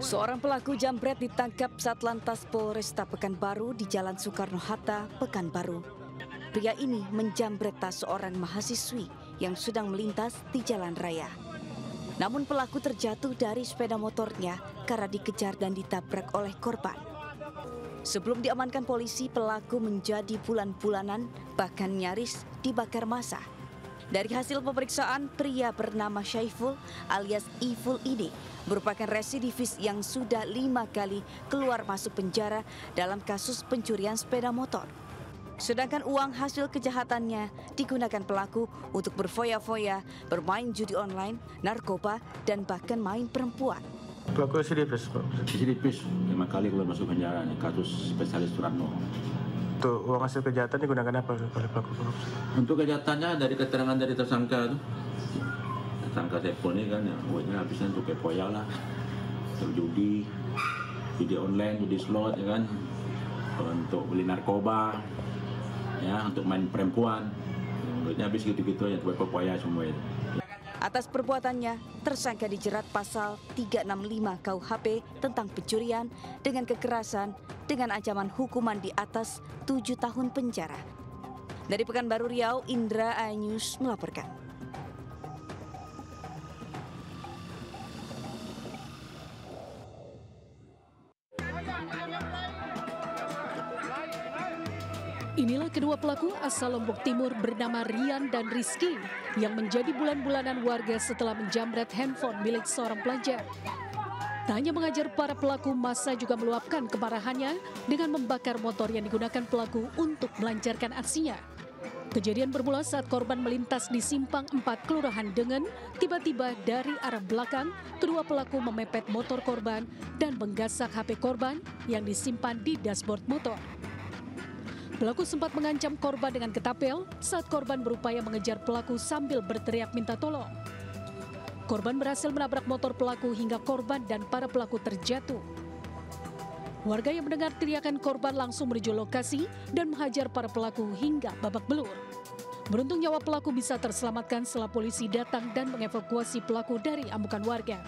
Seorang pelaku jambret ditangkap Satlantas Polresta Pekanbaru di Jalan Soekarno-Hatta, Pekanbaru. Pria ini menjambret tas seorang mahasiswi yang sedang melintas di jalan raya. Namun pelaku terjatuh dari sepeda motornya karena dikejar dan ditabrak oleh korban. Sebelum diamankan polisi, pelaku menjadi bulan-bulanan bahkan nyaris dibakar massa. Dari hasil pemeriksaan, pria bernama Syaiful alias Iful ini merupakan residivis yang sudah 5 kali keluar masuk penjara dalam kasus pencurian sepeda motor. Sedangkan uang hasil kejahatannya digunakan pelaku untuk berfoya-foya, bermain judi online, narkoba, dan bahkan main perempuan. Pelaku residivis, Pak? Residivis 5 kali keluar masuk penjara nih, kasus spesialis Suratno. Tuh, uang hasil kejahatan digunakan apa oleh pelaku? Untuk kejahatannya dari keterangan dari tersangka itu, tersangka Saiful ini kan ya, uangnya habisnya untuk kepoya lah, untuk judi online, judi slot ya kan, untuk beli narkoba, ya untuk main perempuan, duitnya habis gitu-gitu ya, untuk kepoya semua itu. Atas perbuatannya, tersangka dijerat pasal 365 KUHP tentang pencurian dengan kekerasan dengan ancaman hukuman di atas 7 tahun penjara. Dari Pekanbaru Riau, Indra iNews melaporkan. Inilah kedua pelaku asal Lombok Timur bernama Rian dan Rizky yang menjadi bulan-bulanan warga setelah menjamret handphone milik seorang pelajar. Tak hanya mengajar para pelaku, massa juga meluapkan kemarahannya dengan membakar motor yang digunakan pelaku untuk melancarkan aksinya. Kejadian bermula saat korban melintas di Simpang 4 Kelurahan Dengen. Tiba-tiba dari arah belakang, kedua pelaku memepet motor korban dan menggasak HP korban yang disimpan di dashboard motor. Pelaku sempat mengancam korban dengan ketapel saat korban berupaya mengejar pelaku sambil berteriak minta tolong. Korban berhasil menabrak motor pelaku hingga korban dan para pelaku terjatuh. Warga yang mendengar teriakan korban langsung menuju lokasi dan menghajar para pelaku hingga babak belur. Beruntung nyawa pelaku bisa terselamatkan setelah polisi datang dan mengevakuasi pelaku dari amukan warga.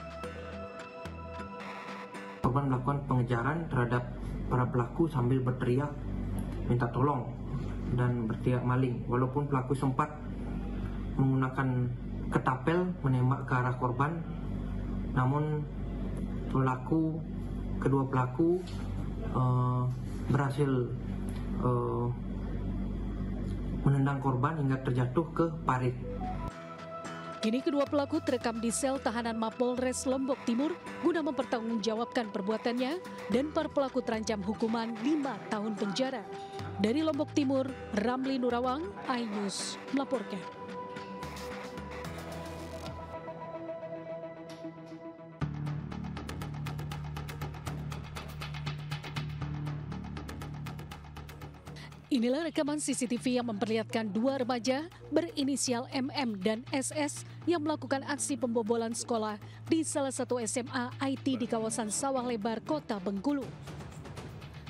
Korban melakukan pengejaran terhadap para pelaku sambil berteriak minta tolong dan berteriak maling, walaupun pelaku sempat menggunakan ketapel menembak ke arah korban, namun kedua pelaku berhasil menendang korban hingga terjatuh ke parit. Kini kedua pelaku terekam di sel tahanan Mapolres Lombok Timur guna mempertanggungjawabkan perbuatannya dan para pelaku terancam hukuman 5 tahun penjara. Dari Lombok Timur, Ramli Nurawang, iNews melaporkan. Inilah rekaman CCTV yang memperlihatkan 2 remaja berinisial MM dan SS yang melakukan aksi pembobolan sekolah di salah satu SMA IT di kawasan Sawah Lebar, Kota Bengkulu.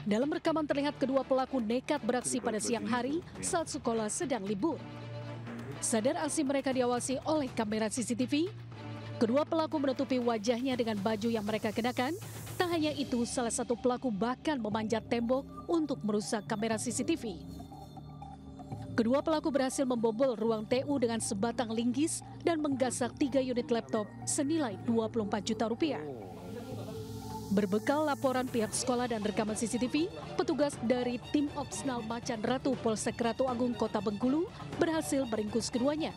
Dalam rekaman terlihat kedua pelaku nekat beraksi pada siang hari saat sekolah sedang libur. Sadar aksi mereka diawasi oleh kamera CCTV, kedua pelaku menutupi wajahnya dengan baju yang mereka kenakan. Tak hanya itu, salah satu pelaku bahkan memanjat tembok untuk merusak kamera CCTV. Kedua pelaku berhasil membobol ruang TU dengan sebatang linggis dan menggasak 3 unit laptop senilai 24 juta rupiah. Berbekal laporan pihak sekolah dan rekaman CCTV, petugas dari tim Opsnal Macan Ratu Polsek Ratu Agung Kota Bengkulu berhasil meringkus keduanya.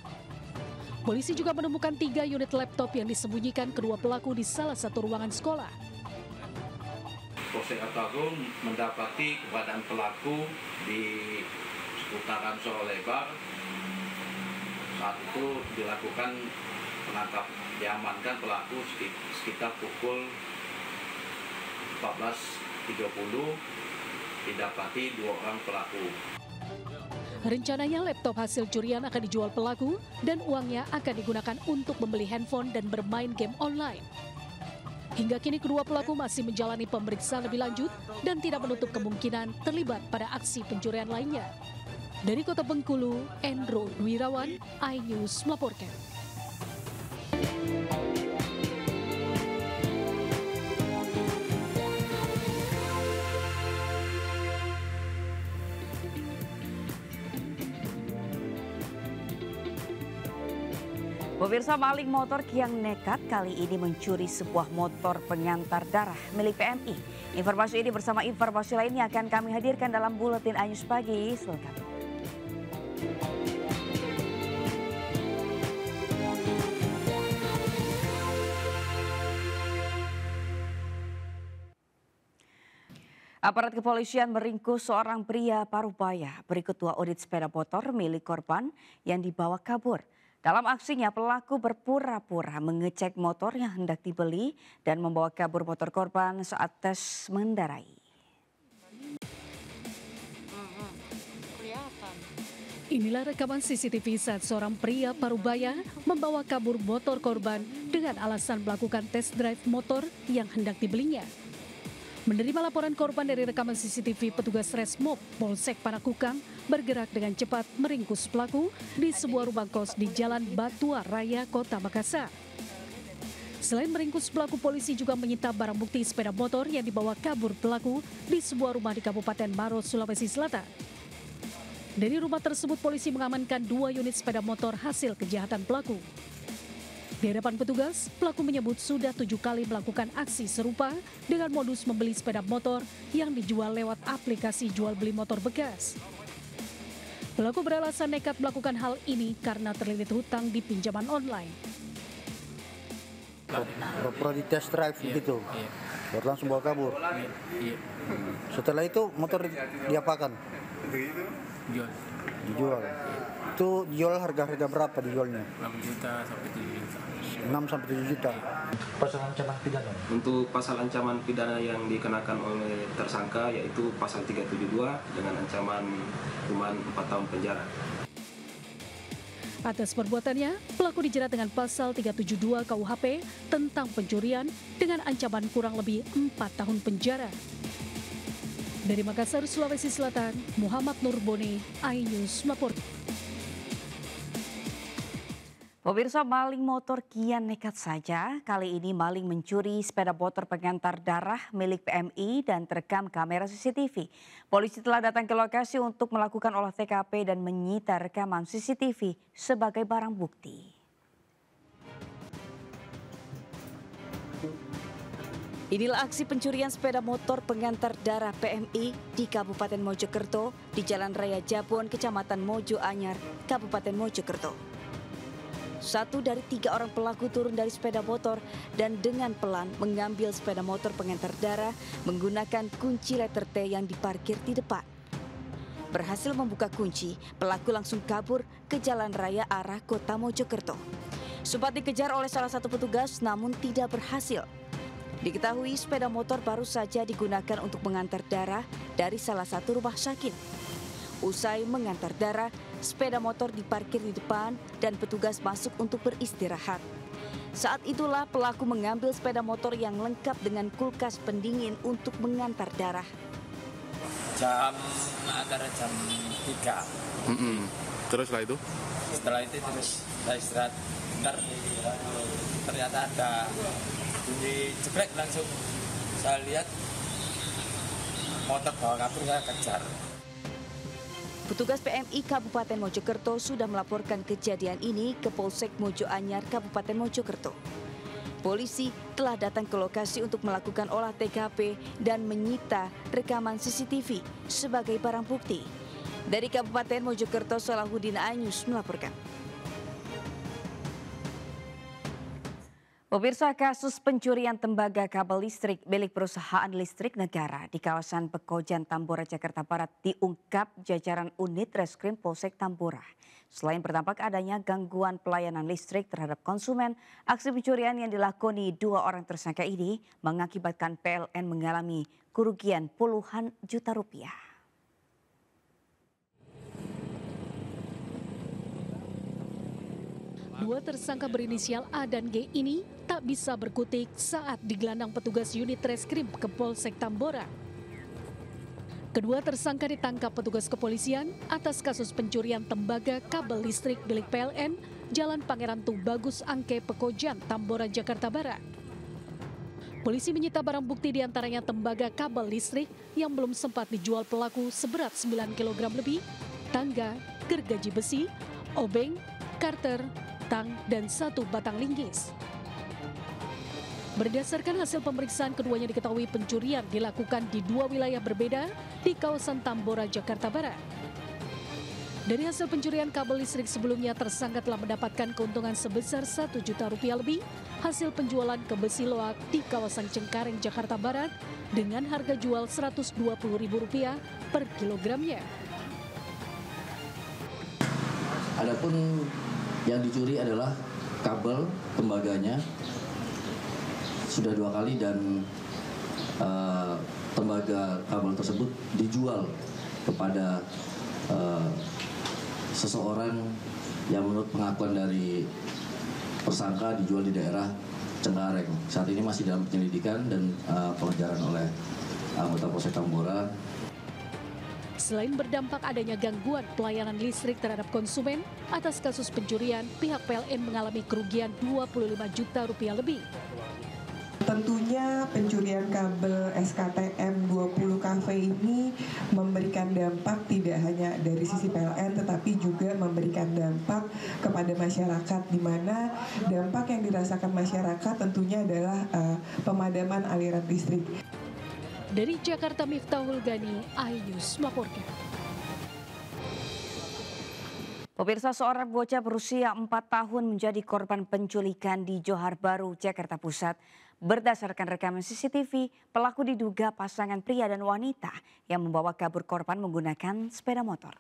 Polisi juga menemukan 3 unit laptop yang disembunyikan kedua pelaku di salah satu ruangan sekolah. Polsek Ratu Agung mendapati keberadaan pelaku di seputaran Sawah Lebar. Saat itu dilakukan diamankan pelaku sekitar pukul 14.30, didapati 2 orang pelaku. Rencananya laptop hasil curian akan dijual pelaku dan uangnya akan digunakan untuk membeli handphone dan bermain game online. Hingga kini kedua pelaku masih menjalani pemeriksaan lebih lanjut dan tidak menutup kemungkinan terlibat pada aksi pencurian lainnya. Dari Kota Bengkulu, Endro Dwirawan, iNews melaporkan. Pemirsa, maling motor kian nekat kali ini mencuri sebuah motor pengantar darah milik PMI. Informasi ini bersama informasi lainnya akan kami hadirkan dalam Buletin Anyus Pagi selengkapnya. Aparat kepolisian meringkus seorang pria Parubaya berikut 2 unit sepeda motor milik korban yang dibawa kabur. Dalam aksinya, pelaku berpura-pura mengecek motor yang hendak dibeli dan membawa kabur motor korban saat tes mengendarai. Inilah rekaman CCTV saat seorang pria Parubaya membawa kabur motor korban dengan alasan melakukan tes drive motor yang hendak dibelinya. Menerima laporan korban dari rekaman CCTV, petugas Resmob Polsek Panakukang bergerak dengan cepat meringkus pelaku di sebuah rumah kos di Jalan Batua Raya, Kota Makassar. Selain meringkus pelaku, polisi juga menyita barang bukti sepeda motor yang dibawa kabur pelaku di sebuah rumah di Kabupaten Maros, Sulawesi Selatan. Dari rumah tersebut, polisi mengamankan 2 unit sepeda motor hasil kejahatan pelaku. Di hadapan petugas, pelaku menyebut sudah 7 kali melakukan aksi serupa dengan modus membeli sepeda motor yang dijual lewat aplikasi jual beli motor bekas. Pelaku beralasan nekat melakukan hal ini karena terlilit hutang di pinjaman online. Pura di test drive gitu, baru langsung bawa kabur. Setelah itu motor diapakan? Dijual. Itu dijual harga berapa dijualnya? 6 juta sampai 7 juta. 6 sampai 7 juta. Pasal ancaman pidana? Untuk pasal ancaman pidana yang dikenakan oleh tersangka yaitu pasal 372 dengan ancaman hukuman 4 tahun penjara. Atas perbuatannya, pelaku dijerat dengan pasal 372 KUHP tentang pencurian dengan ancaman kurang lebih 4 tahun penjara. Dari Makassar, Sulawesi Selatan, Muhammad Nurboni, iNews melaporkan. Pemirsa, maling motor kian nekat saja. Kali ini maling mencuri sepeda motor pengantar darah milik PMI dan terekam kamera CCTV. Polisi telah datang ke lokasi untuk melakukan olah TKP dan menyita rekaman CCTV sebagai barang bukti. Inilah aksi pencurian sepeda motor pengantar darah PMI di Kabupaten Mojokerto di Jalan Raya Jabon, Kecamatan Mojo Anyar, Kabupaten Mojokerto. 1 dari 3 orang pelaku turun dari sepeda motor dan dengan pelan mengambil sepeda motor pengantar darah menggunakan kunci letter T yang diparkir di depan. Berhasil membuka kunci, pelaku langsung kabur ke jalan raya arah Kota Mojokerto. Sempat dikejar oleh salah satu petugas namun tidak berhasil. Diketahui sepeda motor baru saja digunakan untuk mengantar darah dari salah satu rumah sakit. Usai mengantar darah, sepeda motor diparkir di depan dan petugas masuk untuk beristirahat. Saat itulah pelaku mengambil sepeda motor yang lengkap dengan kulkas pendingin untuk mengantar darah. Antara jam 3. Terus setelah itu? Setelah itu terus saya istirahat. Bentar, ternyata ada bunyi jebrek, langsung saya lihat motor bawa kabur, saya kejar. Petugas PMI Kabupaten Mojokerto sudah melaporkan kejadian ini ke Polsek Mojo Anyar, Kabupaten Mojokerto. Polisi telah datang ke lokasi untuk melakukan olah TKP dan menyita rekaman CCTV sebagai barang bukti. Dari Kabupaten Mojokerto, Salahuddin, iNews melaporkan. Pemirsa, kasus pencurian tembaga kabel listrik milik perusahaan listrik negara di kawasan Pekojan, Tambora, Jakarta Barat diungkap jajaran unit Reskrim Polsek Tambora. Selain berdampak adanya gangguan pelayanan listrik terhadap konsumen, aksi pencurian yang dilakoni 2 orang tersangka ini mengakibatkan PLN mengalami kerugian puluhan juta rupiah. Dua tersangka berinisial A dan G ini tak bisa berkutik saat digelandang petugas unit Reskrim ke Polsek Tambora. Kedua tersangka ditangkap petugas kepolisian atas kasus pencurian tembaga kabel listrik milik PLN Jalan Pangeran Tubagus Angke, Pekojan, Tambora, Jakarta Barat. Polisi menyita barang bukti diantaranya tembaga kabel listrik yang belum sempat dijual pelaku seberat 9 kg lebih, tangga, gergaji besi, obeng, karter, tang, dan 1 batang linggis. Berdasarkan hasil pemeriksaan, keduanya diketahui pencurian dilakukan di 2 wilayah berbeda di kawasan Tambora, Jakarta Barat. Dari hasil pencurian kabel listrik sebelumnya, tersangka telah mendapatkan keuntungan sebesar Rp1 juta lebih hasil penjualan ke besi loak di kawasan Cengkareng, Jakarta Barat dengan harga jual Rp120.000 per kilogramnya. Adapun yang dicuri adalah kabel tembaganya sudah 2 kali dan tembaga kabel tersebut dijual kepada seseorang yang menurut pengakuan dari tersangka dijual di daerah Cengkareng. Saat ini masih dalam penyelidikan dan pengejaran oleh anggota Polsek Tambora. Selain berdampak adanya gangguan pelayanan listrik terhadap konsumen, atas kasus pencurian, pihak PLN mengalami kerugian Rp25 juta lebih. Tentunya pencurian kabel SKTM 20 kV ini memberikan dampak tidak hanya dari sisi PLN tetapi juga memberikan dampak kepada masyarakat, di mana dampak yang dirasakan masyarakat tentunya adalah pemadaman aliran listrik. Dari Jakarta, Miftahul Gani, iNews melaporkan. Pemirsa, seorang bocah berusia 4 tahun menjadi korban penculikan di Johar Baru, Jakarta Pusat. Berdasarkan rekaman CCTV, pelaku diduga pasangan pria dan wanita yang membawa kabur korban menggunakan sepeda motor.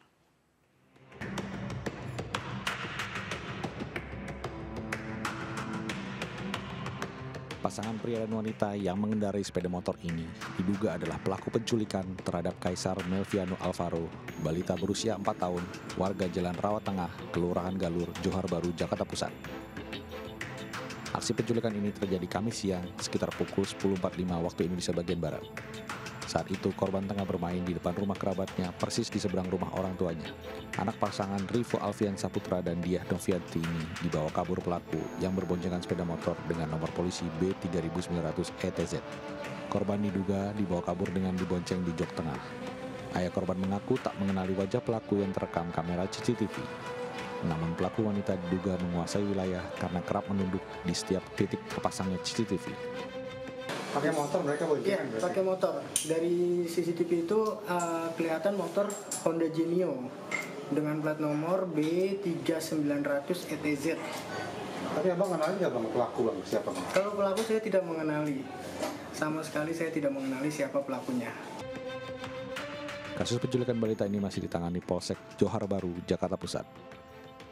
Pasangan pria dan wanita yang mengendarai sepeda motor ini diduga adalah pelaku penculikan terhadap Kaisar Melviano Alvaro, balita berusia 4 tahun, warga Jalan Rawat Tengah, Kelurahan Galur, Johar Baru, Jakarta Pusat. Aksi penculikan ini terjadi Kamis siang sekitar pukul 10.45 waktu Indonesia bagian Barat. Saat itu korban tengah bermain di depan rumah kerabatnya persis di seberang rumah orang tuanya. Anak pasangan Rivo Alfian Saputra dan Diah Novianti ini dibawa kabur pelaku yang berboncengan sepeda motor dengan nomor polisi B3900 ETZ. Korban diduga dibawa kabur dengan dibonceng di jok tengah. Ayah korban mengaku tak mengenali wajah pelaku yang terekam kamera CCTV. Namun pelaku wanita diduga menguasai wilayah karena kerap menunduk di setiap titik terpasangnya CCTV. Pakai motor mereka boncengan? Iya, pakai motor. Dari CCTV itu kelihatan motor Honda Genio dengan plat nomor B3900 ETZ. Tapi abang kenali nggak bang pelaku bang? Siapa bang? Kalau pelaku saya tidak mengenali. Sama sekali saya tidak mengenali siapa pelakunya. Kasus penculikan balita ini masih ditangani Polsek Johar Baru, Jakarta Pusat.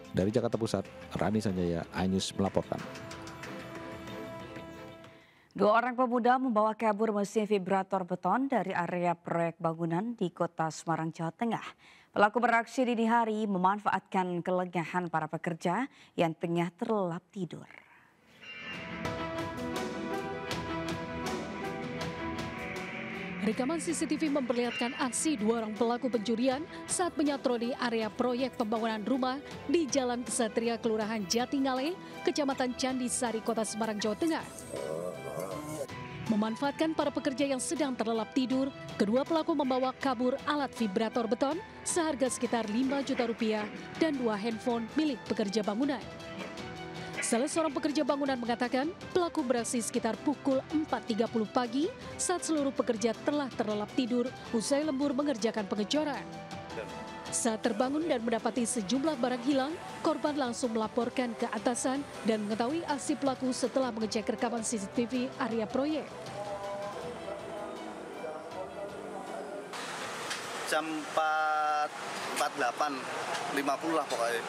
Dari Jakarta Pusat, Rani Sanjaya, iNews melaporkan. 2 orang pemuda membawa kabur mesin vibrator beton dari area proyek bangunan di Kota Semarang, Jawa Tengah. Pelaku beraksi dini hari memanfaatkan kelengahan para pekerja yang tengah terlelap tidur. Rekaman CCTV memperlihatkan aksi 2 orang pelaku pencurian saat menyatroni area proyek pembangunan rumah di Jalan Kesatria, Kelurahan Jatingale, Kecamatan Candisari, Kota Semarang, Jawa Tengah. Memanfaatkan para pekerja yang sedang terlelap tidur, kedua pelaku membawa kabur alat vibrator beton seharga sekitar Rp5 juta dan 2 handphone milik pekerja bangunan. Salah seorang pekerja bangunan mengatakan pelaku beraksi sekitar pukul 4.30 pagi saat seluruh pekerja telah terlelap tidur usai lembur mengerjakan pengecoran. Saat terbangun dan mendapati sejumlah barang hilang, korban langsung melaporkan ke atasan dan mengetahui aksi pelaku setelah mengecek rekaman CCTV area proyek. Jam 4.48, 50 lah pokoknya.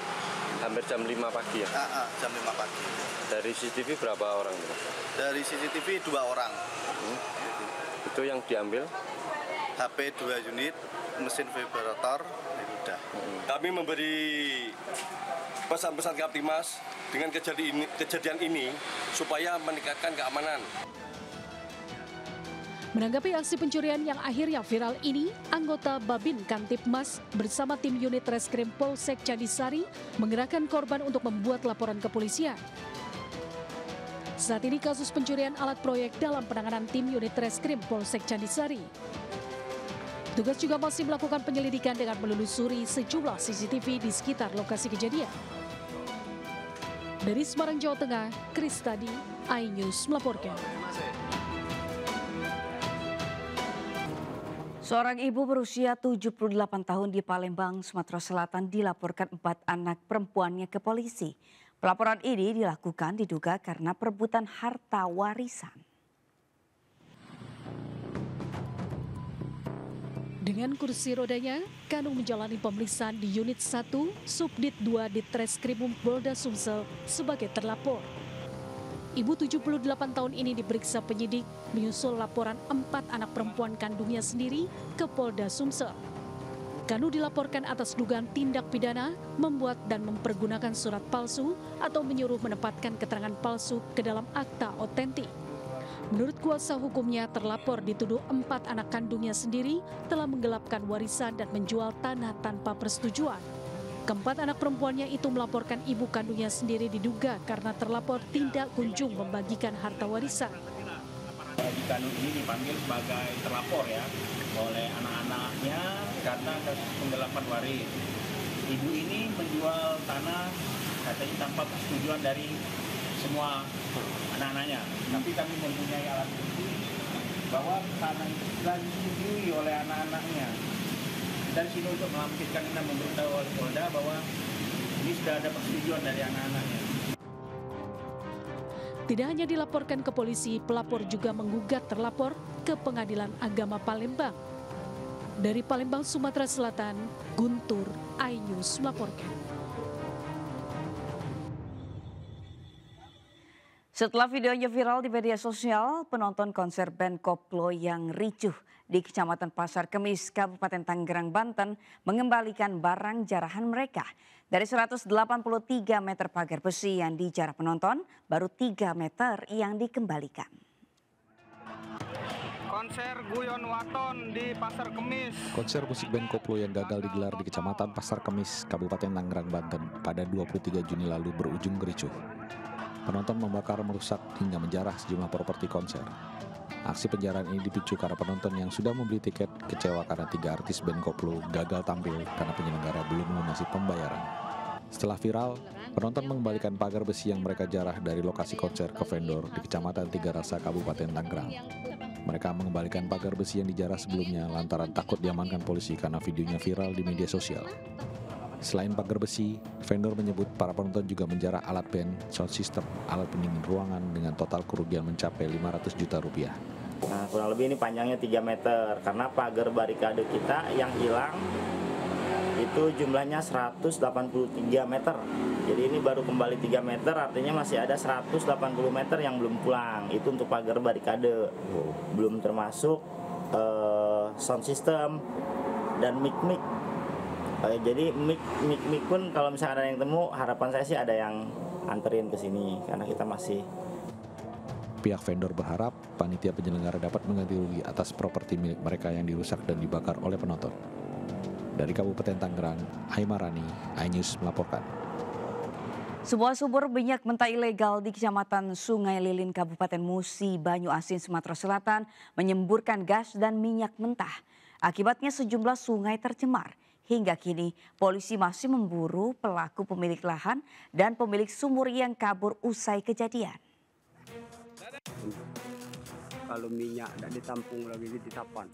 Hampir jam 5 pagi ya? Jam 5 pagi. Dari CCTV berapa orang? Dari CCTV 2 orang. Itu yang diambil? HP 2 unit, mesin vibrator, udah. Kami memberi pesan-pesan Kaptimas dengan kejadian ini supaya meningkatkan keamanan. Menanggapi aksi pencurian yang akhirnya viral ini, anggota Babin Kamtipmas bersama tim unit Reskrim Polsek Candisari menggerakkan korban untuk membuat laporan ke polisian. Saat ini kasus pencurian alat proyek dalam penanganan tim unit Reskrim Polsek Candisari. Tugas juga masih melakukan penyelidikan dengan menelusuri sejumlah CCTV di sekitar lokasi kejadian. Dari Semarang, Jawa Tengah, Kristadi, iNews melaporkan. Seorang ibu berusia 78 tahun di Palembang, Sumatera Selatan dilaporkan 4 anak perempuannya ke polisi. Pelaporan ini dilakukan diduga karena perebutan harta warisan. Dengan kursi rodanya, Kanung menjalani pemeriksaan di Unit 1, Subdit 2 di Treskrimum Polda Sumsel sebagai terlapor. Ibu 78 tahun ini diperiksa penyidik menyusul laporan 4 anak perempuan kandungnya sendiri ke Polda Sumsel. Kanu dilaporkan atas dugaan tindak pidana membuat dan mempergunakan surat palsu atau menyuruh menempatkan keterangan palsu ke dalam akta otentik. Menurut kuasa hukumnya, terlapor dituduh 4 anak kandungnya sendiri telah menggelapkan warisan dan menjual tanah tanpa persetujuan. Keempat anak perempuannya itu melaporkan ibu kandungnya sendiri diduga karena terlapor tidak kunjung membagikan harta warisan. Ibu kandung ini dipanggil sebagai terlapor ya oleh anak-anaknya karena kasus penggelapan waris. Ibu ini menjual tanah katanya tanpa persetujuan dari semua anak-anaknya. Tapi kami mempunyai alat bukti bahwa tanah itu telah disetujui oleh anak-anaknya. Dari sini untuk melampirkan dan memberitahu oleh Polda bahwa ini sudah ada persetujuan dari anak-anaknya. Tidak hanya dilaporkan ke polisi, pelapor juga menggugat terlapor ke Pengadilan Agama Palembang. Dari Palembang, Sumatera Selatan, Guntur, iNews melaporkan. Setelah videonya viral di media sosial, penonton konser band Koplo yang ricuh di Kecamatan Pasar Kemis, Kabupaten Tangerang, Banten mengembalikan barang jarahan mereka. Dari 183 meter pagar besi yang dijarah penonton, baru 3 meter yang dikembalikan. Konser Guyon Waton di Pasar Kemis. Konser musik band Koplo yang gagal digelar di Kecamatan Pasar Kemis, Kabupaten Tangerang, Banten pada 23 Juni lalu berujung kericuh. Penonton membakar, merusak, hingga menjarah sejumlah properti konser. Aksi penjarahan ini dipicu karena penonton yang sudah membeli tiket kecewa karena 3 artis band Koplo gagal tampil karena penyelenggara belum melunasi pembayaran. Setelah viral, penonton mengembalikan pagar besi yang mereka jarah dari lokasi konser ke vendor di Kecamatan Tiga Rasa, Kabupaten Tangerang. Mereka mengembalikan pagar besi yang dijarah sebelumnya lantaran takut diamankan polisi karena videonya viral di media sosial. Selain pagar besi, vendor menyebut para penonton juga menjarah alat band, sound system, alat pendingin ruangan dengan total kerugian mencapai 500 juta rupiah. Nah, kurang lebih ini panjangnya 3 meter karena pagar barikade kita yang hilang itu jumlahnya 183 meter. Jadi ini baru kembali 3 meter, artinya masih ada 180 meter yang belum pulang. Itu untuk pagar barikade. Belum termasuk sound system dan mic-mic. Jadi mic pun kalau misalnya ada yang temu, harapan saya sih ada yang anterin ke sini karena kita masih. Pihak vendor berharap panitia penyelenggara dapat mengganti rugi atas properti milik mereka yang dirusak dan dibakar oleh penonton. Dari Kabupaten Tangerang, Aimarani, iNews melaporkan. Sebuah sumur minyak mentah ilegal di Kecamatan Sungai Lilin, Kabupaten Musi, Banyu Asin, Sumatera Selatan menyemburkan gas dan minyak mentah. Akibatnya sejumlah sungai tercemar. Hingga kini polisi masih memburu pelaku pemilik lahan dan pemilik sumur yang kabur usai kejadian. Kalau minyak tidak ditampung lagi di Tapan.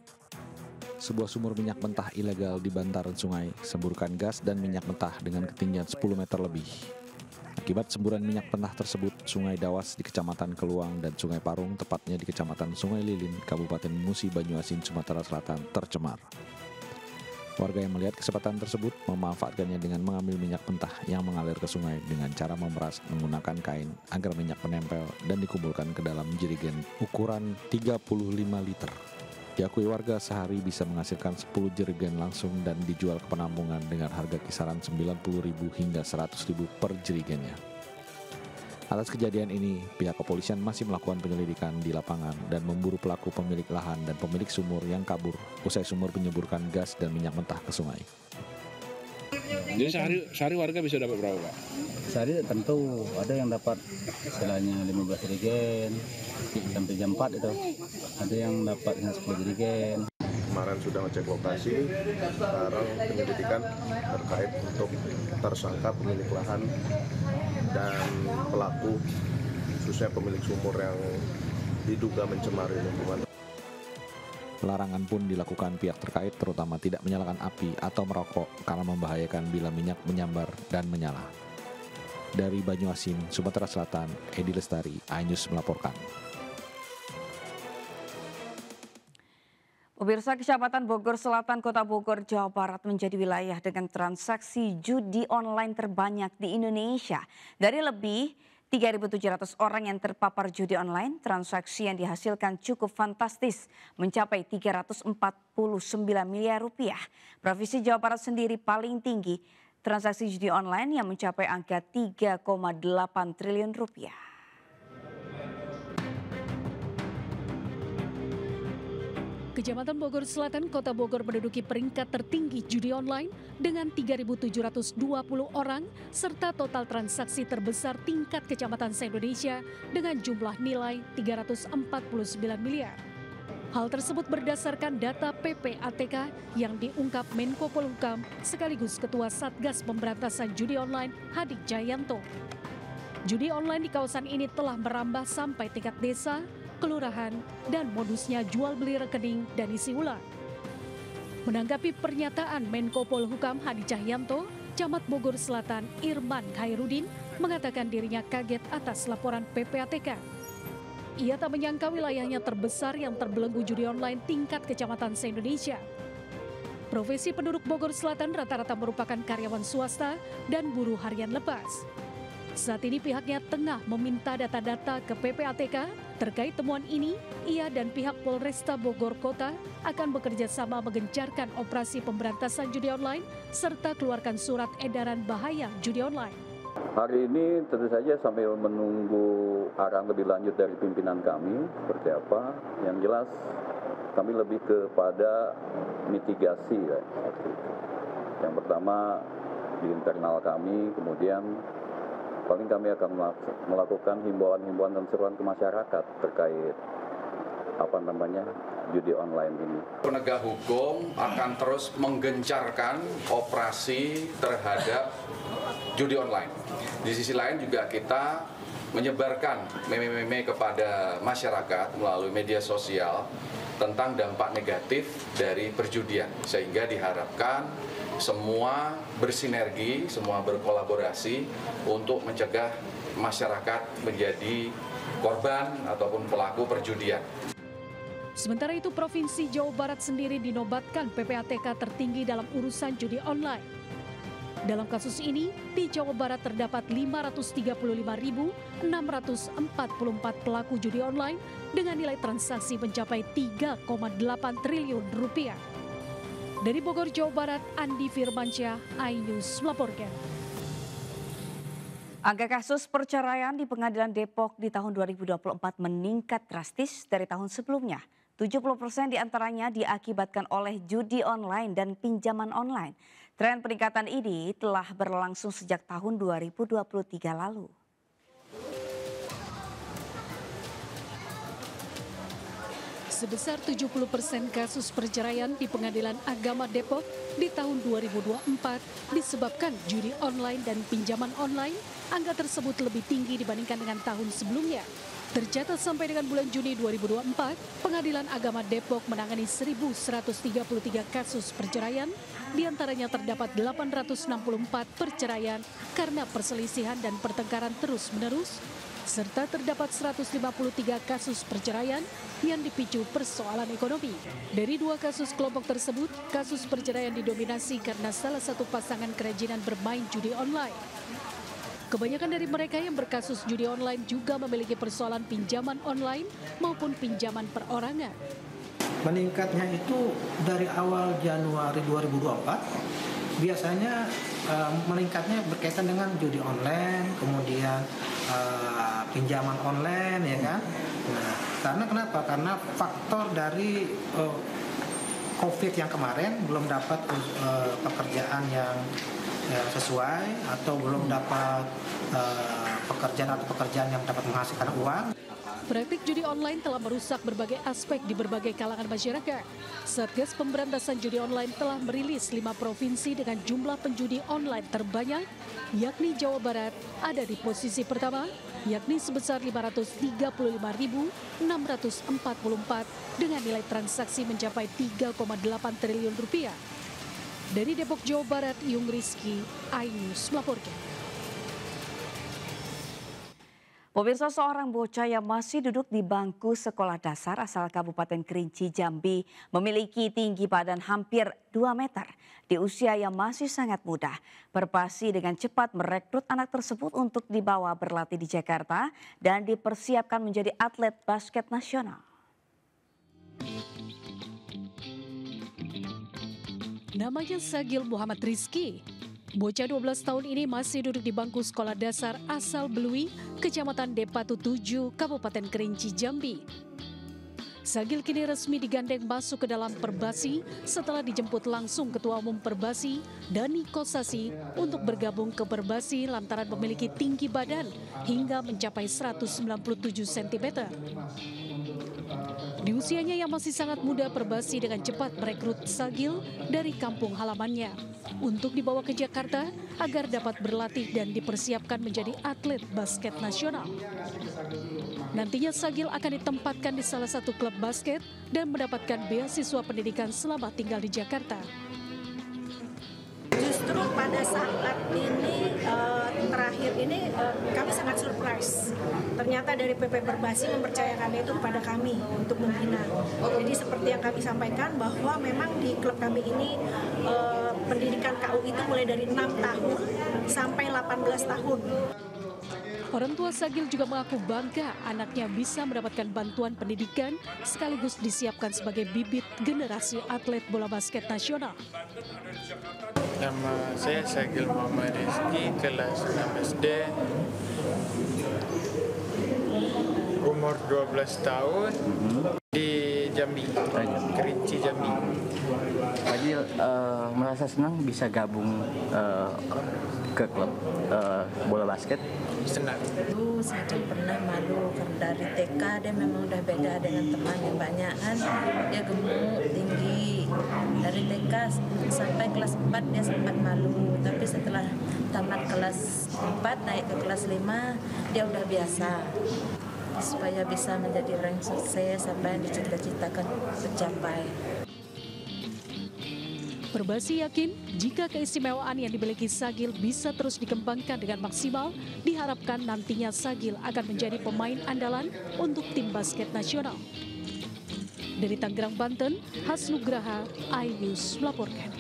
Sebuah sumur minyak mentah ilegal di bantaran sungai semburkan gas dan minyak mentah dengan ketinggian 10 meter lebih. Akibat semburan minyak mentah tersebut, Sungai Dawas di Kecamatan Keluang dan Sungai Parung, tepatnya di Kecamatan Sungai Lilin, Kabupaten Musi, Banyu Asin, Sumatera Selatan, tercemar. Warga yang melihat kesempatan tersebut memanfaatkannya dengan mengambil minyak mentah yang mengalir ke sungai dengan cara memeras menggunakan kain agar minyak menempel dan dikumpulkan ke dalam jerigen ukuran 35 liter. Diakui warga sehari bisa menghasilkan 10 jerigen langsung dan dijual ke penampungan dengan harga kisaran 90.000 hingga 100.000 per jerigennya. Atas kejadian ini, pihak kepolisian masih melakukan penyelidikan di lapangan dan memburu pelaku pemilik lahan dan pemilik sumur yang kabur usai sumur menyemburkan gas dan minyak mentah ke sungai. Jadi sehari warga bisa dapat berapa, Pak? Sehari tentu ada yang dapat istilahnya 15 jerigen sampai jam 4 itu. Ada yang dapat 10 jerigen. Kemarin sudah ngecek lokasi, sekarang penyelidikan terkait untuk tersangka pemilik lahan dan pelaku, khususnya pemilik sumur yang diduga mencemari lingkungan. Larangan pun dilakukan pihak terkait, terutama tidak menyalakan api atau merokok karena membahayakan bila minyak menyambar dan menyala. Dari Banyuasin, Sumatera Selatan, Edi Lestari, iNews melaporkan. Pemirsa, Kecamatan Bogor Selatan, Kota Bogor, Jawa Barat menjadi wilayah dengan transaksi judi online terbanyak di Indonesia. Dari lebih 3.700 orang yang terpapar judi online, transaksi yang dihasilkan cukup fantastis, mencapai 349 miliar rupiah. Provinsi Jawa Barat sendiri paling tinggi transaksi judi online yang mencapai angka 3,8 triliun rupiah. Kecamatan Bogor Selatan, Kota Bogor menduduki peringkat tertinggi judi online dengan 3.720 orang serta total transaksi terbesar tingkat kecamatan se-Indonesia dengan jumlah nilai 349 miliar. Hal tersebut berdasarkan data PPATK yang diungkap Menko Polhukam sekaligus Ketua Satgas Pemberantasan Judi Online Hadi Cahyanto. Judi online di kawasan ini telah merambah sampai tingkat desa, kelurahan, dan modusnya jual beli rekening dan isi ulang. Menanggapi pernyataan Menko Polhukam Hadi Cahyanto, Camat Bogor Selatan Irman Khairudin mengatakan dirinya kaget atas laporan PPATK. Ia tak menyangka wilayahnya terbesar yang terbelenggu judi online tingkat kecamatan se-Indonesia. Profesi penduduk Bogor Selatan rata-rata merupakan karyawan swasta dan buruh harian lepas. Saat ini pihaknya tengah meminta data-data ke PPATK. Terkait temuan ini, ia dan pihak Polresta Bogor Kota akan bekerja sama menggencarkan operasi pemberantasan judi online serta keluarkan surat edaran bahaya judi online. Hari ini tentu saja sambil menunggu arahan lebih lanjut dari pimpinan kami seperti apa. Yang jelas kami lebih kepada mitigasi ya, seperti itu. Yang pertama di internal kami, kemudian paling kami akan melakukan himbauan-himbauan dan seruan ke masyarakat terkait judi online ini. Penegak hukum akan terus menggencarkan operasi terhadap judi online. Di sisi lain juga kita menyebarkan meme-meme kepada masyarakat melalui media sosial tentang dampak negatif dari perjudian, sehingga diharapkan semua bersinergi, semua berkolaborasi untuk mencegah masyarakat menjadi korban ataupun pelaku perjudian. Sementara itu, Provinsi Jawa Barat sendiri dinobatkan PPATK tertinggi dalam urusan judi online. Dalam kasus ini, di Jawa Barat terdapat 535.644 pelaku judi online dengan nilai transaksi mencapai 3,8 triliun rupiah. Dari Bogor, Jawa Barat, Andi Firmansyah, iNews melaporkan. Angka kasus perceraian di Pengadilan Depok di tahun 2024 meningkat drastis dari tahun sebelumnya. 70% diantaranya diakibatkan oleh judi online dan pinjaman online. Tren peningkatan ini telah berlangsung sejak tahun 2023 lalu. Sebesar 70% kasus perceraian di Pengadilan Agama Depok di tahun 2024 disebabkan judi online dan pinjaman online. Angka tersebut lebih tinggi dibandingkan dengan tahun sebelumnya. Tercatat sampai dengan bulan Juni 2024, Pengadilan Agama Depok menangani 1.133 kasus perceraian, diantaranya terdapat 864 perceraian karena perselisihan dan pertengkaran terus-menerus, serta terdapat 153 kasus perceraian yang dipicu persoalan ekonomi. Dari dua kasus kelompok tersebut, kasus perceraian didominasi karena salah satu pasangan kerajinan bermain judi online. Kebanyakan dari mereka yang berkasus judi online juga memiliki persoalan pinjaman online maupun pinjaman perorangan. Meningkatnya itu dari awal Januari 2024, biasanya meningkatnya berkaitan dengan judi online, kemudian pinjaman online, ya kan. Nah, karena kenapa? Karena faktor dari COVID yang kemarin belum dapat pekerjaan yang sesuai atau belum dapat pekerjaan yang dapat menghasilkan uang. Praktik judi online telah merusak berbagai aspek di berbagai kalangan masyarakat. Satgas Pemberantasan Judi Online telah merilis 5 provinsi dengan jumlah penjudi online terbanyak, yakni Jawa Barat ada di posisi pertama, yakni sebesar 535.644 dengan nilai transaksi mencapai 3,8 triliun rupiah. Dari Depok, Jawa Barat, Yung Rizky, iNews melaporkan. Pemirsa, seorang bocah yang masih duduk di bangku sekolah dasar asal Kabupaten Kerinci, Jambi memiliki tinggi badan hampir 2 meter. Di usia yang masih sangat muda, Perbasi dengan cepat merekrut anak tersebut untuk dibawa berlatih di Jakarta dan dipersiapkan menjadi atlet basket nasional. Namanya Sagil Muhammad Rizky. Bocah 12 tahun ini masih duduk di bangku sekolah dasar asal Belui, Kecamatan Depatu 7, Kabupaten Kerinci, Jambi. Sagil kini resmi digandeng masuk ke dalam Perbasi setelah dijemput langsung Ketua Umum Perbasi, Dani Kosasi, untuk bergabung ke Perbasi lantaran memiliki tinggi badan hingga mencapai 197 cm. Di usianya yang masih sangat muda, Perbasi dengan cepat merekrut Sagil dari kampung halamannya untuk dibawa ke Jakarta agar dapat berlatih dan dipersiapkan menjadi atlet basket nasional. Nantinya Sagil akan ditempatkan di salah satu klub basket dan mendapatkan beasiswa pendidikan selama tinggal di Jakarta. Justru pada saat ini terakhir ini kami sangat surprise. Ternyata dari PP Perbasi mempercayakan itu kepada kami untuk membina. Jadi seperti yang kami sampaikan bahwa memang di klub kami ini pendidikan KU itu mulai dari 6 tahun sampai 18 tahun. Orang tua Sagil juga mengaku bangga anaknya bisa mendapatkan bantuan pendidikan sekaligus disiapkan sebagai bibit generasi atlet bola basket nasional. Nama saya Sagil Muhammad Rizky, kelas 6 SD, umur 12 tahun, di Jambi, Kerinci, Jambi. Sagil merasa senang bisa gabung ke klub bola basket. Senang. Dulu Sagil pernah malu karena dari TK dia memang udah beda dengan teman yang banyak kan. Dia gemuk, tinggi. Dari TK sampai kelas 4 dia sempat malu. Tapi setelah tamat kelas 4 naik ke kelas 5 dia udah biasa. Supaya bisa menjadi orang sukses apa yang dicita-citakan tercapai. Perbasi yakin jika keistimewaan yang dimiliki Sagil bisa terus dikembangkan dengan maksimal, diharapkan nantinya Sagil akan menjadi pemain andalan untuk tim basket nasional. Dari Tangerang, Banten, Hasnugraha, iNews melaporkan.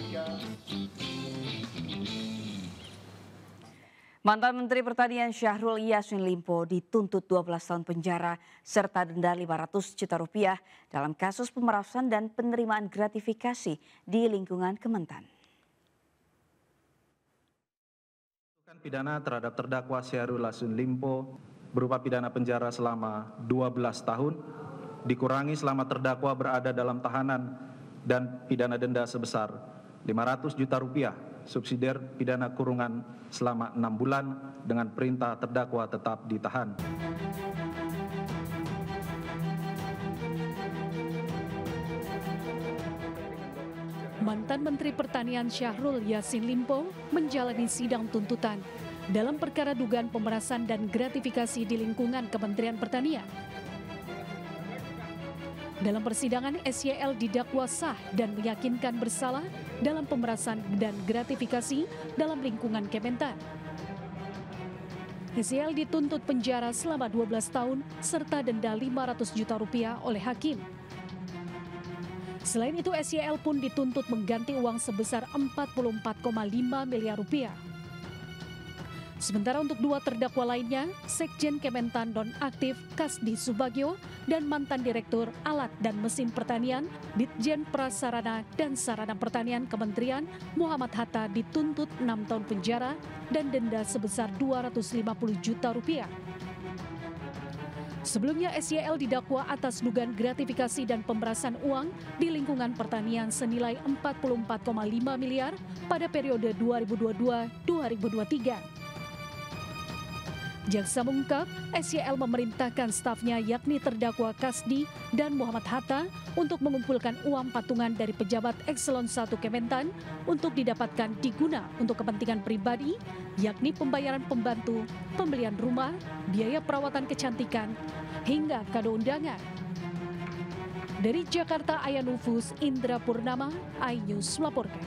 Mantan Menteri Pertanian Syahrul Yassin Limpo dituntut 12 tahun penjara serta denda 500 juta rupiah dalam kasus pemerasan dan penerimaan gratifikasi di lingkungan Kementan. Pidana terhadap terdakwa Syahrul Yassin Limpo berupa pidana penjara selama 12 tahun, dikurangi selama terdakwa berada dalam tahanan, dan pidana denda sebesar 500 juta rupiah. Subsidiar pidana kurungan selama 6 bulan dengan perintah terdakwa tetap ditahan. Mantan Menteri Pertanian Syahrul Yassin Limpo menjalani sidang tuntutan dalam perkara dugaan pemerasan dan gratifikasi di lingkungan Kementerian Pertanian. Dalam persidangan, SYL didakwa sah dan meyakinkan bersalah dalam pemerasan dan gratifikasi dalam lingkungan Kementan. SYL dituntut penjara selama 12 tahun serta denda 500 juta rupiah oleh hakim. Selain itu, SYL pun dituntut mengganti uang sebesar 44,5 miliar rupiah. Sementara untuk 2 terdakwa lainnya, Sekjen Kementan nonaktif Kasdi Subagio dan mantan Direktur Alat dan Mesin Pertanian, Ditjen Prasarana dan Sarana Pertanian Kementerian Muhammad Hatta dituntut 6 tahun penjara dan denda sebesar 250 juta rupiah. Sebelumnya SYL didakwa atas dugaan gratifikasi dan pemerasan uang di lingkungan pertanian senilai 44,5 miliar pada periode 2022-2023. Jaksa mengungkap, SYL memerintahkan stafnya yakni terdakwa Kasdi dan Muhammad Hatta untuk mengumpulkan uang patungan dari pejabat Eselon 1 Kementan untuk didapatkan diguna untuk kepentingan pribadi, yakni pembayaran pembantu, pembelian rumah, biaya perawatan kecantikan, hingga kado undangan. Dari Jakarta, Aya Nufus, Indra Purnama, iNews melaporkan.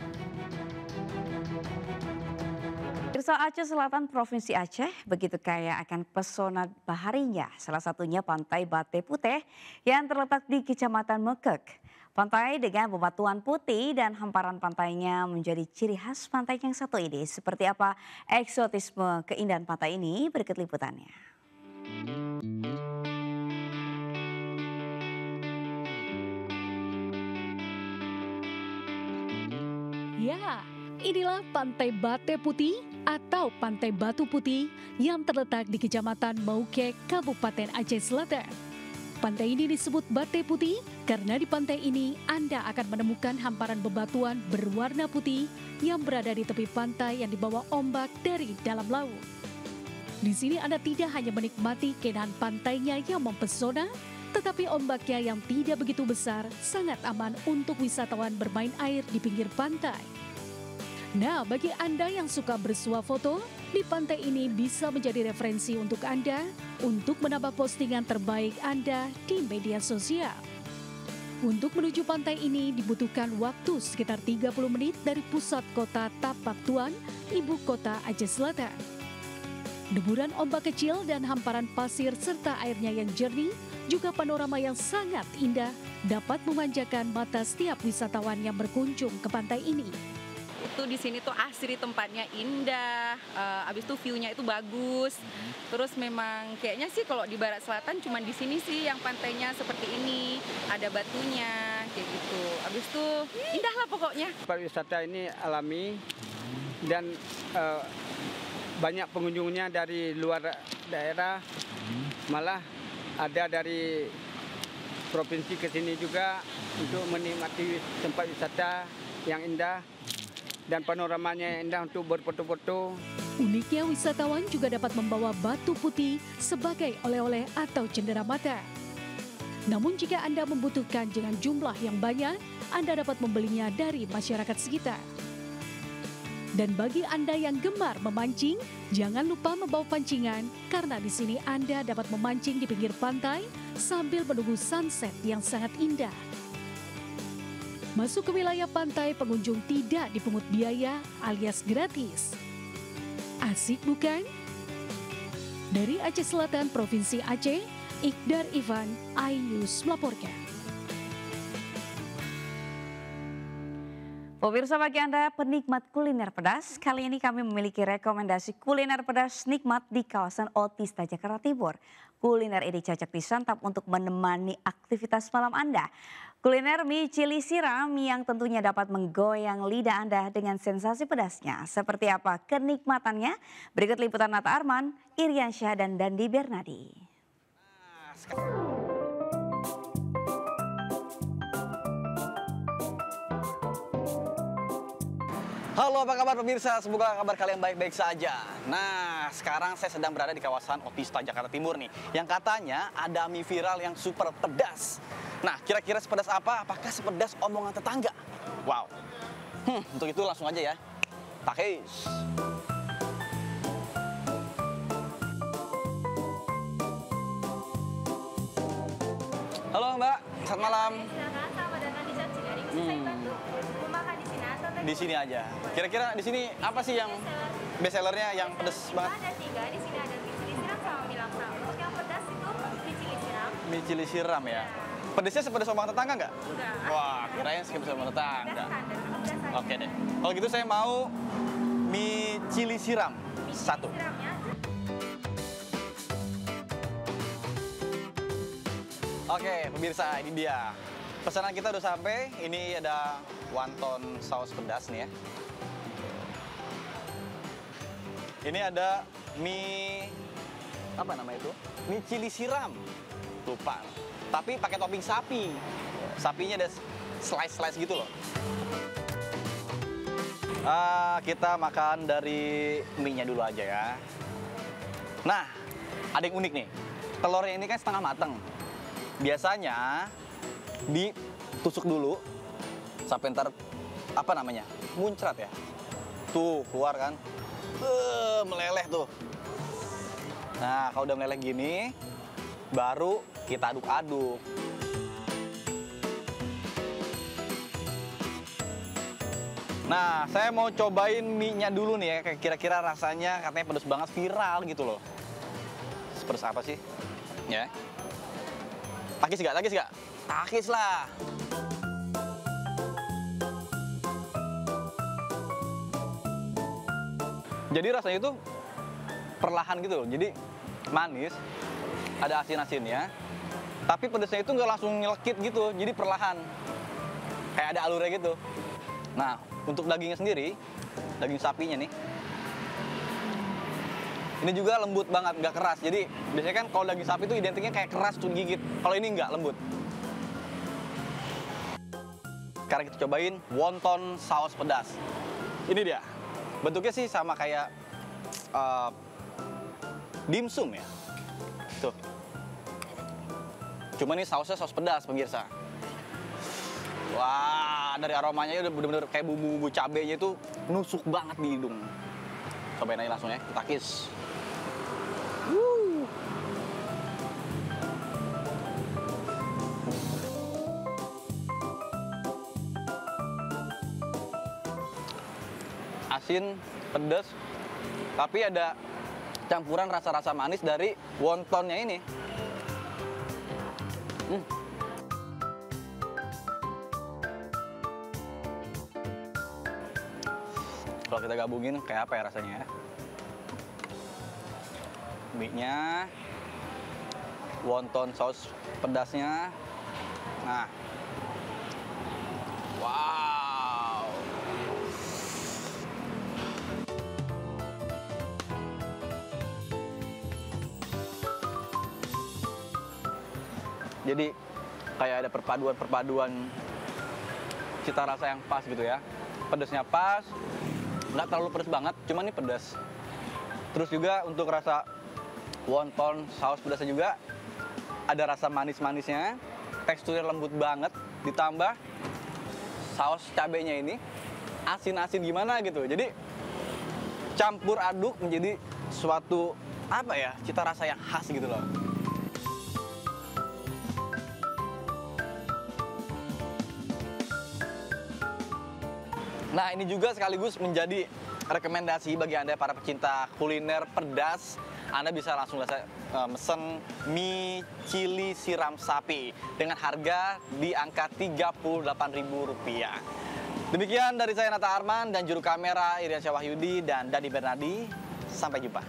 Pemirsa, Aceh Selatan, Provinsi Aceh begitu kaya akan pesona baharinya. Salah satunya Pantai Bate Putih yang terletak di Kecamatan Mekek. Pantai dengan bebatuan putih dan hamparan pantainya menjadi ciri khas pantai yang satu ini. Seperti apa eksotisme keindahan pantai ini? Berikut liputannya. Ya, inilah Pantai Bate Putih atau Pantai Batu Putih yang terletak di Kecamatan Mauke, Kabupaten Aceh Selatan. Pantai ini disebut Bate Putih karena di pantai ini Anda akan menemukan hamparan bebatuan berwarna putih yang berada di tepi pantai yang dibawa ombak dari dalam laut. Di sini Anda tidak hanya menikmati keindahan pantainya yang mempesona, tetapi ombaknya yang tidak begitu besar sangat aman untuk wisatawan bermain air di pinggir pantai. Nah, bagi Anda yang suka bersuah foto, di pantai ini bisa menjadi referensi untuk Anda untuk menambah postingan terbaik Anda di media sosial. Untuk menuju pantai ini dibutuhkan waktu sekitar 30 menit dari pusat kota Tapak Tuan, ibu kota Aceh Selatan. Deburan ombak kecil dan hamparan pasir serta airnya yang jernih, juga panorama yang sangat indah dapat memanjakan mata setiap wisatawan yang berkunjung ke pantai ini. Itu di sini tuh asri, tempatnya indah, abis itu view-nya itu bagus. Terus memang kayaknya sih kalau di barat selatan cuma di sini sih yang pantainya seperti ini, ada batunya kayak gitu. Abis itu indah lah pokoknya. Pariwisata ini alami dan banyak pengunjungnya dari luar daerah, malah ada dari provinsi ke sini juga untuk menikmati tempat wisata yang indah dan panoramanya indah untuk berfoto-foto. Uniknya wisatawan juga dapat membawa batu putih sebagai oleh-oleh atau cenderamata. Namun jika Anda membutuhkan dengan jumlah yang banyak, Anda dapat membelinya dari masyarakat sekitar. Dan bagi Anda yang gemar memancing, jangan lupa membawa pancingan karena di sini Anda dapat memancing di pinggir pantai sambil menunggu sunset yang sangat indah. Masuk ke wilayah pantai, pengunjung tidak dipungut biaya alias gratis. Asik bukan? Dari Aceh Selatan, Provinsi Aceh, Iqdar Ivan, iNews melaporkan. Pemirsa, bagi Anda penikmat kuliner pedas, kali ini kami memiliki rekomendasi kuliner pedas nikmat di kawasan Otista, Jakarta Timur. Kuliner ini cocok disantap untuk menemani aktivitas malam Anda. Kuliner mie cili siram yang tentunya dapat menggoyang lidah Anda dengan sensasi pedasnya. Seperti apa kenikmatannya? Berikut liputan Nata Arman, Iriansyah, dan Dandi Bernadi. Halo, apa kabar pemirsa? Semoga kabar kalian baik-baik saja. Nah, sekarang saya sedang berada di kawasan Otista, Jakarta Timur nih. Yang katanya ada mie viral yang super pedas. Nah, kira-kira sepedas apa? Apakah sepedas omongan tetangga? Wow. Untuk itu langsung aja ya. Takis. Halo Mbak, selamat malam. Di sini aja. Kira-kira di sini apa sih yang best sellernya yang pedas banget? Ada 3, di sini ada mie cili siram sama mie langsung. Untuk yang pedas itu mie cili siram. Mie cili siram ya. Pedasnya sepedas omongan tetangga nggak? Udah. Wah, kirain sepedas omongan tetangga. Oke deh. Kalau gitu saya mau mie cili siram satu. Oke, pemirsa, ini dia. Pesanan kita udah sampai. Ini ada wonton saus pedas nih ya. Ini ada mie apa namanya itu? Mie cili siram. Lupa. Tapi pakai topping sapi. Sapinya ada slice-slice gitu loh. Kita makan dari mie-nya dulu aja ya. Nah, ada yang unik nih. Telurnya ini kan setengah mateng. Biasanya ditusuk dulu sampai ntar apa namanya? Muncrat ya. Tuh, keluar kan. Meleleh tuh. Nah, kalau udah meleleh gini, baru kita aduk-aduk. Nah, saya mau cobain mie-nya dulu nih ya. Kira-kira rasanya katanya pedas banget, viral gitu loh. Sepedas apa sih? Ya. Takis gak? Takis gak? Takis lah. Jadi rasanya itu perlahan gitu loh. Jadi manis, ada asin-asinnya. Tapi pedasnya itu nggak langsung nyelekit gitu. Jadi perlahan. Kayak ada alurnya gitu. Nah, untuk dagingnya sendiri, daging sapinya nih, ini juga lembut banget, nggak keras. Jadi biasanya kan kalau daging sapi itu identiknya kayak keras tuh gigit. Kalau ini nggak, lembut. Sekarang kita cobain wonton saus pedas. Ini dia. Bentuknya sih sama kayak dimsum ya. Tuh. Cuma ini sausnya saus pedas, pemirsa. Wah, dari aromanya udah bener-bener kayak bumbu-bumbu cabenya itu nusuk banget di hidung. Cobain aja langsung ya, takis. Asin, pedas, tapi ada campuran rasa-rasa manis dari wontonnya ini. Kalau kita gabungin kayak apa ya rasanya ya? Mie-nya, wonton saus pedasnya. Nah. Wow. Jadi kayak ada perpaduan cita rasa yang pas gitu ya. Pedasnya pas, nggak terlalu pedas banget, cuman ini pedas. Terus juga untuk rasa wonton saus pedasnya juga ada rasa manis-manisnya, teksturnya lembut banget, ditambah saus cabenya ini asin-asin gimana gitu. Jadi campur aduk menjadi suatu apa ya, cita rasa yang khas gitu loh. Nah, ini juga sekaligus menjadi rekomendasi bagi Anda para pecinta kuliner pedas. Anda bisa langsung mesen mie cili siram sapi dengan harga di angka Rp38.000. Demikian dari saya Nata Arman dan juru kamera Iriansyah Wahyudi dan Dani Bernardi. Sampai jumpa.